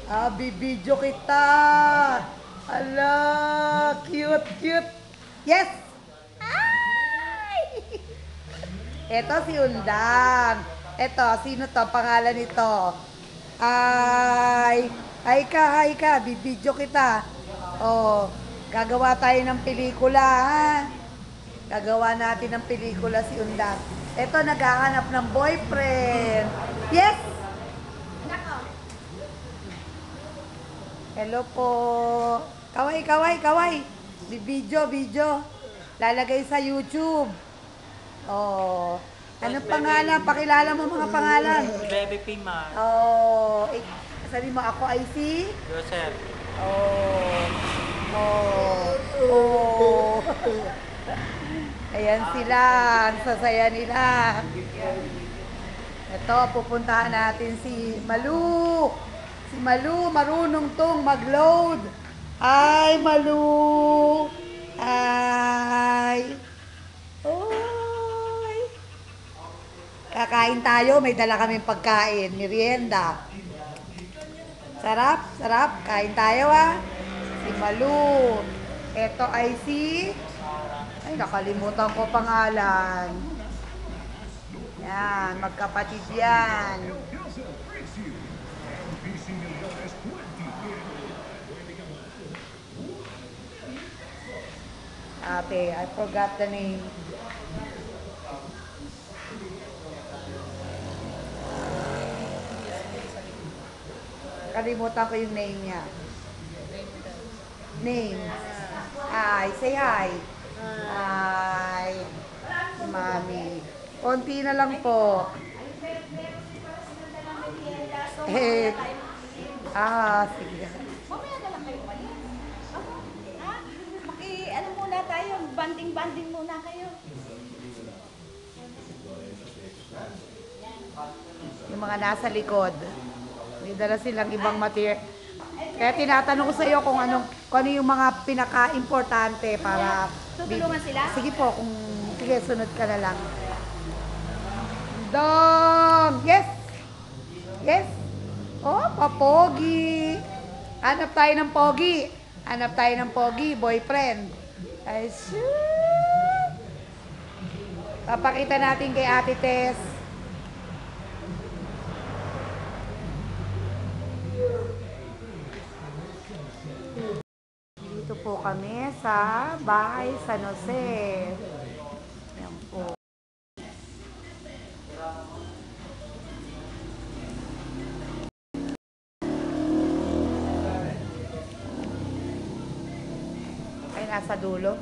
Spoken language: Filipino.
Bibidyo kita. Ala, cute, cute. Yes! Ay! Ito si Undang. Ito, sino to? Pangalan nito. Hi ka, bibidyo kita. Oh, gagawa tayo ng pelikula, ha? Gagawa natin ng pelikula si Undang. Ito, naghahanap ng boyfriend. Yes! Hello po. Kaway, kaway, kaway. Video. Lalagay sa YouTube. Oh. Anong pangalan? Pakilala mo mga pangalan. Baby Pima. Oh. Sabi mo, ako ay si? Joseph. Oh. Ayan sila. Ang sasaya nila. Ito, pupuntahan natin si Malu. Si Malu, marunong tong mag-load. Ay, Malu. Ay. Oy. Kakain tayo, may dala kaming pagkain, merienda. Sarap, sarap. Kain tayo, ha. Si Malu. Ito ay si... Ay, nakalimutan ko pangalan. Yan, magkapatid yan. Ate, I forgot the name. Kalimutan ko yung name niya. Name. Hi, say hi. Hi. Mami. Konti na lang po. Sige. Mamaya na lang kayo mali. Ha? Ano muna tayo? Banding muna kayo. Yung mga nasa likod. May dala silang ibang material. Kaya tinatanong ko sa iyo kung ano yung mga pinaka-importante para... Tutulungan sila? Sige po, sige, sunod ka na lang. Dong! Yes! Yes! Oh, papogi! Hanap tayo ng pogi. Hanap tayo ng pogi, boyfriend. Ay, shoot! Papakita natin kay Ate Tess. Dito po kami sa bahay San Jose. Yan po. Ay, nasa dulo.